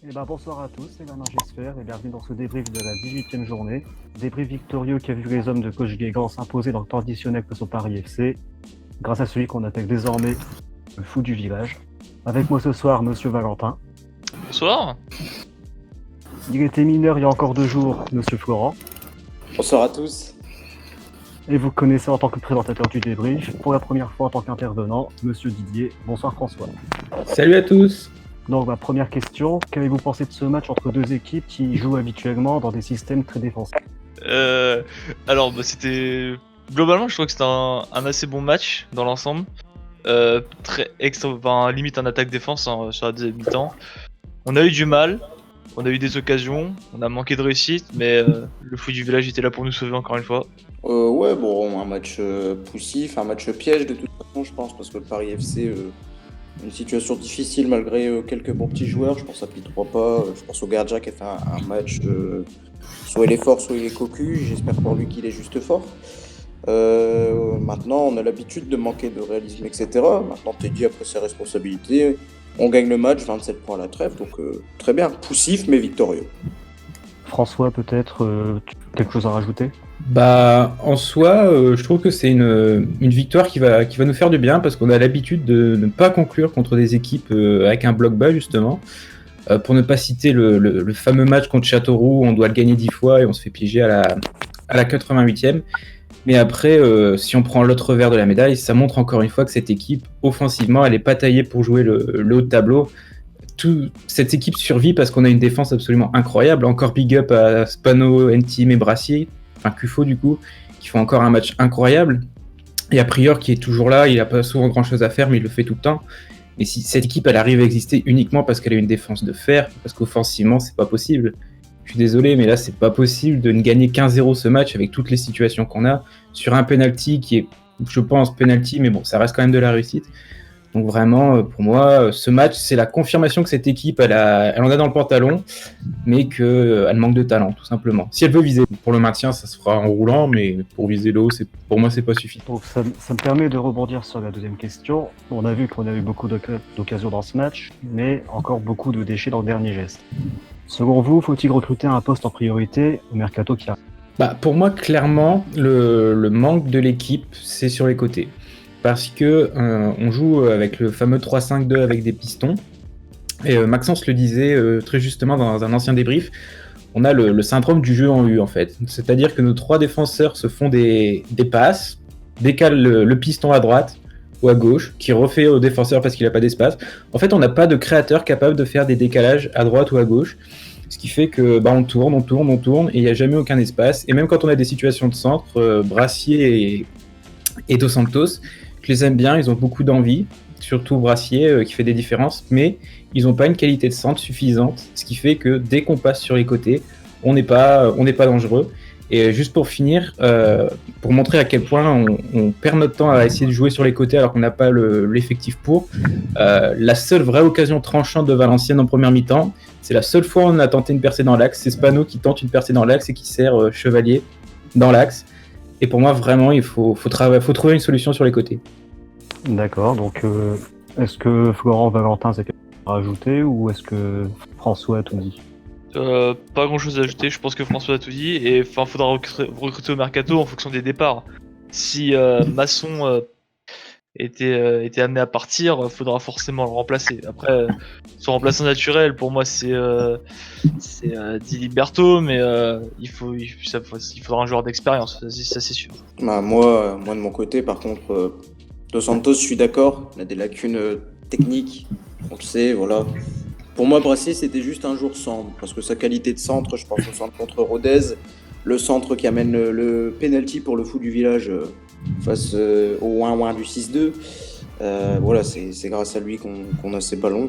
Bonsoir à tous, c'est Bernard Gesfer et bienvenue dans ce débrief de la 18e journée. Débrief victorieux qui a vu les hommes de coach Guégan s'imposer dans le temps additionnel face au Paris FC, grâce à celui qu'on appelle désormais le fou du village. Avec moi ce soir, Monsieur Valentin. Bonsoir. Il était mineur il y a encore 2 jours, Monsieur Florent. Bonsoir à tous. Et vous connaissez en tant que présentateur du débrief, pour la première fois en tant qu'intervenant, Monsieur Didier. Bonsoir François. Salut à tous. Donc ma première question, qu'avez-vous pensé de ce match entre deux équipes qui jouent habituellement dans des systèmes très défensifs? C'était... Globalement, je trouve que c'était un assez bon match dans l'ensemble. Limite un attaque-défense sur la deuxième mi-temps. On a eu du mal, on a eu des occasions, on a manqué de réussite, mais le fou du village était là pour nous sauver encore une fois. Un match poussif, un match piège de toute façon, je pense, parce que le Paris FC... une situation difficile malgré quelques bons petits joueurs. Je pense à Pete Pas, je pense au Gardja qui a fait un match soit il est fort, soit il est cocu. J'espère pour lui qu'il est juste fort. Maintenant, on a l'habitude de manquer de réalisme, etc. Maintenant, Teddy a pris ses responsabilités. On gagne le match, 27 points à la trêve, donc très bien. Poussif, mais victorieux. François, peut-être quelque chose à rajouter? En soi, je trouve que c'est une victoire qui va nous faire du bien parce qu'on a l'habitude de ne pas conclure contre des équipes avec un bloc bas, justement. Pour ne pas citer le fameux match contre Châteauroux, on doit le gagner 10 fois et on se fait piéger à la 88e. Mais après, si on prend l'autre revers de la médaille, ça montre encore une fois que cette équipe, offensivement, elle n'est pas taillée pour jouer le haut de tableau. Cette équipe survit parce qu'on a une défense absolument incroyable. Encore big up à Spano, Ntim et Brassier, enfin Cufo du coup, qui font encore un match incroyable. Et a Prior qui est toujours là, il n'a pas souvent grand chose à faire, mais il le fait tout le temps. Et si cette équipe elle arrive à exister uniquement parce qu'elle a une défense de fer, parce qu'offensivement c'est pas possible. Je suis désolé, mais là c'est pas possible de ne gagner 15-0 ce match avec toutes les situations qu'on a sur un penalty qui est, je pense, penalty, mais bon, ça reste quand même de la réussite. Donc vraiment, pour moi, ce match, c'est la confirmation que cette équipe, elle en a dans le pantalon, mais qu'elle manque de talent, tout simplement. Si elle veut viser pour le maintien, ça se fera en roulant, mais pour viser le haut, pour moi, c'est pas suffisant. Donc ça me permet de rebondir sur la deuxième question. On a vu qu'on a eu beaucoup d'occasions dans ce match, mais encore beaucoup de déchets dans le dernier geste. Selon vous, faut-il recruter un poste en priorité au mercato qui arrive? Pour moi, clairement, le manque de l'équipe, c'est sur les côtés. Parce que on joue avec le fameux 3-5-2 avec des pistons. Et Maxence le disait très justement dans un ancien débrief, on a le syndrome du jeu en U en fait. C'est-à-dire que nos 3 défenseurs se font des passes, décalent le piston à droite ou à gauche, qui refait au défenseur parce qu'il n'a pas d'espace. En fait, on n'a pas de créateur capable de faire des décalages à droite ou à gauche. Ce qui fait que on tourne, et il n'y a jamais aucun espace. Et même quand on a des situations de centre, Brassier et Dos Santos, je les aime bien, ils ont beaucoup d'envie, surtout Brassier qui fait des différences, mais ils n'ont pas une qualité de centre suffisante, ce qui fait que dès qu'on passe sur les côtés, on n'est pas dangereux. Et juste pour finir, pour montrer à quel point on perd notre temps à essayer de jouer sur les côtés alors qu'on n'a pas l'effectif pour, la seule vraie occasion tranchante de Valenciennes en première mi-temps, c'est la seule fois où on a tenté une percée dans l'axe, c'est Spano qui tente une percée dans l'axe et qui sert Chevalier dans l'axe. Et pour moi, vraiment, il faut trouver une solution sur les côtés. D'accord, donc est-ce que Florent Valentin c'est quelque chose à rajouter ou est-ce que François a tout dit? Pas grand chose à ajouter, je pense que François a tout dit, et faudra recruter au mercato en fonction des départs. Si Masson était amené à partir, faudra forcément le remplacer. Après, son remplaçant naturel, pour moi, c'est Di Liberto, mais il faudra un joueur d'expérience, ça c'est sûr. Moi, de mon côté, par contre, Dos Santos, je suis d'accord, il a des lacunes techniques, on le sait, voilà. Pour moi, Brassier, c'était juste un jour sans, parce que sa qualité de centre, je pense au centre contre Rodez, le centre qui amène le penalty pour le fou du village face au 1-1 du 6-2. Voilà, c'est grâce à lui qu'on a ces ballons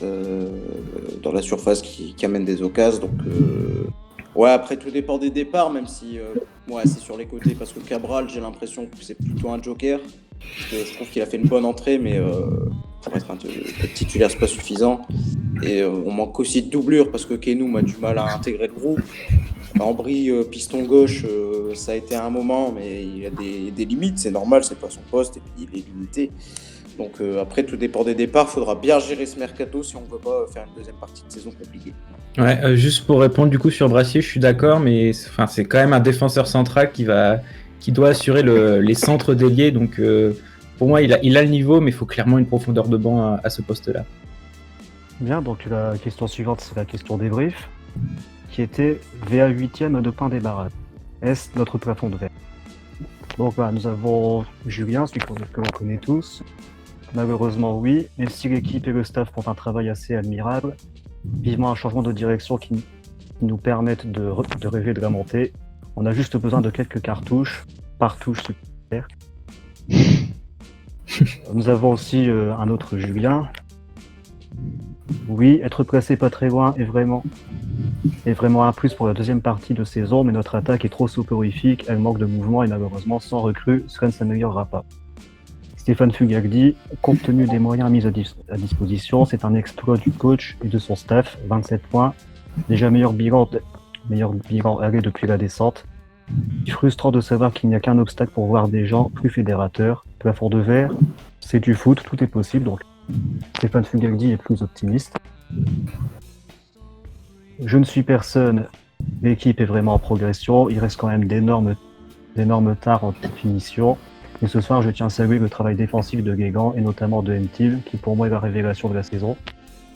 dans la surface qui amène des occasions. Donc, après tout dépend des départs, même si c'est sur les côtés, parce que Cabral, j'ai l'impression que c'est plutôt un joker. Je trouve qu'il a fait une bonne entrée, mais pour être un titulaire, c'est pas suffisant. Et on manque aussi de doublure parce que Kenoum a du mal à intégrer le groupe. Ambry, piston gauche, ça a été un moment, mais il y a des limites, c'est normal, c'est pas son poste et puis il est limité. Donc après, tout dépend des départs. Il faudra bien gérer ce mercato si on ne veut pas faire une deuxième partie de saison compliquée. Ouais, juste pour répondre du coup sur Brassier, je suis d'accord, mais c'est quand même un défenseur central qui doit assurer les centres déliés. Donc pour moi, il a le niveau, mais il faut clairement une profondeur de banc à ce poste-là. Bien, donc la question suivante, c'est la question débrief, qui était VA 8ème de point débarras. Est-ce notre plafond de verre? Donc voilà, nous avons Julien, celui que l'on connaît tous. Malheureusement, oui, même si l'équipe et le staff font un travail assez admirable, vivement un changement de direction qui nous permette de rêver de la montée. On a juste besoin de quelques cartouches, par touche supplémentaires. Nous avons aussi un autre Julien. Oui, être placé pas très loin est vraiment un plus pour la deuxième partie de saison, mais notre attaque est trop soporifique, elle manque de mouvement et malheureusement, sans recrue, cela ne s'améliorera pas. Stéphane Fugagli, compte tenu des moyens mis à disposition, c'est un exploit du coach et de son staff, 27 points, déjà meilleur bilan allé depuis la descente. Frustrant de savoir qu'il n'y a qu'un obstacle pour voir des gens plus fédérateurs. Plafond de verre, c'est du foot, tout est possible, donc Stéphane Fugagli est plus optimiste. Je ne suis personne, l'équipe est vraiment en progression, il reste quand même d'énormes tares en définition. Et ce soir, je tiens à saluer le travail défensif de Guégan et notamment de Ntil, qui pour moi est la révélation de la saison.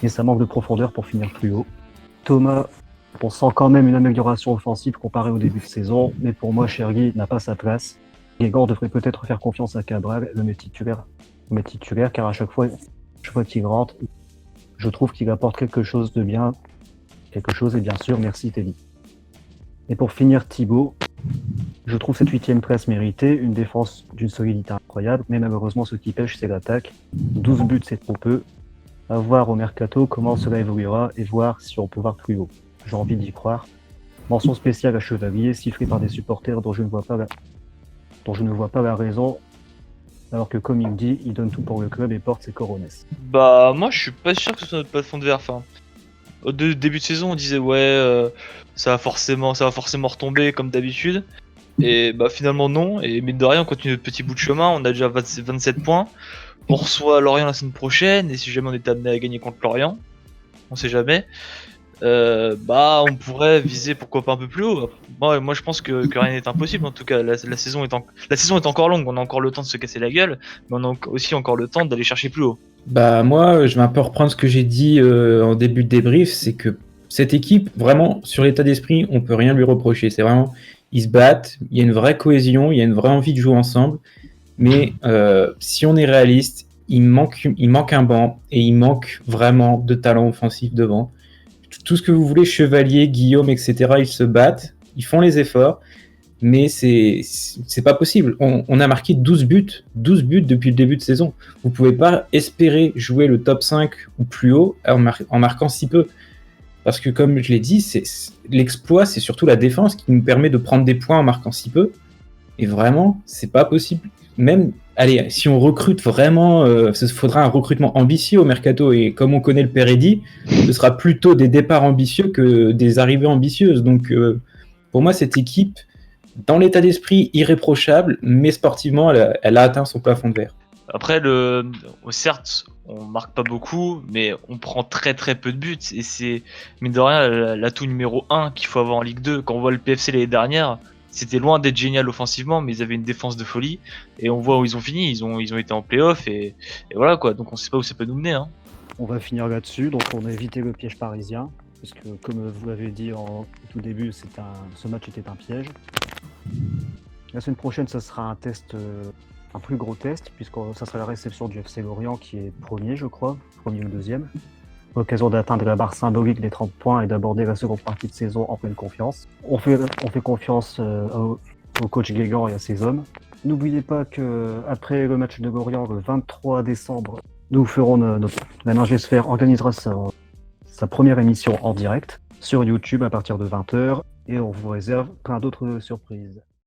Et ça manque de profondeur pour finir plus haut. Thomas, on sent quand même une amélioration offensive comparée au début de saison, mais pour moi, Chergui n'a pas sa place. Guégan devrait peut-être faire confiance à Cabral, le mettre titulaire, car à chaque fois qu'il rentre, je trouve qu'il apporte quelque chose et bien sûr, merci Teddy. Et pour finir, Thibaut, je trouve cette 8ème place méritée, une défense d'une solidité incroyable, mais malheureusement ce qui pêche c'est l'attaque. 12 buts c'est trop peu. À voir au mercato comment cela évoluera et voir si on peut voir plus haut. J'ai envie d'y croire. Mention spéciale à Chevalier, sifflé par des supporters dont je ne vois pas la raison, alors que comme il dit, il donne tout pour le club et porte ses coronets. Bah moi je suis pas sûr que ce soit notre plafond de verre. Enfin, au début de saison on disait ouais ça va forcément retomber comme d'habitude. Et bah finalement non, et mine de rien on continue notre petit bout de chemin, on a déjà 27 points. On reçoit Lorient la semaine prochaine, et si jamais on est amené à gagner contre Lorient, on sait jamais, bah on pourrait viser pourquoi pas un peu plus haut. Moi je pense que rien n'est impossible en tout cas, la saison est encore longue, on a encore le temps de se casser la gueule, mais on a aussi encore le temps d'aller chercher plus haut. Bah moi, je vais un peu reprendre ce que j'ai dit en début de débrief, c'est que cette équipe, vraiment, sur l'état d'esprit, on peut rien lui reprocher. C'est vraiment, ils se battent, il y a une vraie cohésion, il y a une vraie envie de jouer ensemble, mais si on est réaliste, il manque un banc, et il manque vraiment de talent offensif devant. Tout ce que vous voulez, Chevalier, Guillaume, etc., ils se battent, ils font les efforts, mais c'est pas possible. On a marqué 12 buts depuis le début de saison. Vous pouvez pas espérer jouer le top 5 ou plus haut en marquant si peu. Parce que comme je l'ai dit, l'exploit, c'est surtout la défense qui nous permet de prendre des points en marquant si peu. Et vraiment, c'est pas possible. Même, allez, si on recrute vraiment, il faudra un recrutement ambitieux au mercato. Et comme on connaît le père Eddy, ce sera plutôt des départs ambitieux que des arrivées ambitieuses. Donc, pour moi, cette équipe, dans l'état d'esprit irréprochable, mais sportivement, elle a atteint son plafond de verre. Après, certes, on marque pas beaucoup, mais on prend très très peu de buts, et c'est, mine de rien, l'atout numéro 1 qu'il faut avoir en Ligue 2. Quand on voit le PFC l'année dernière, c'était loin d'être génial offensivement, mais ils avaient une défense de folie, et on voit où ils ont fini, ils ont été en play-off, et voilà quoi, donc on sait pas où ça peut nous mener. Hein. On va finir là-dessus, donc on a évité le piège parisien, puisque comme vous l'avez dit au tout début, ce match était un piège. La semaine prochaine, ça sera un test, un plus gros test, puisque ça sera la réception du FC Lorient qui est premier, je crois, premier ou deuxième. L'occasion d'atteindre la barre symbolique des 30 points et d'aborder la seconde partie de saison en pleine confiance. On fait confiance au coach Guégan et à ses hommes. N'oubliez pas qu'après le match de Lorient, le 23 décembre, nous ferons la Ningesphère organisera sa première émission en direct sur YouTube à partir de 20h, et on vous réserve plein d'autres surprises.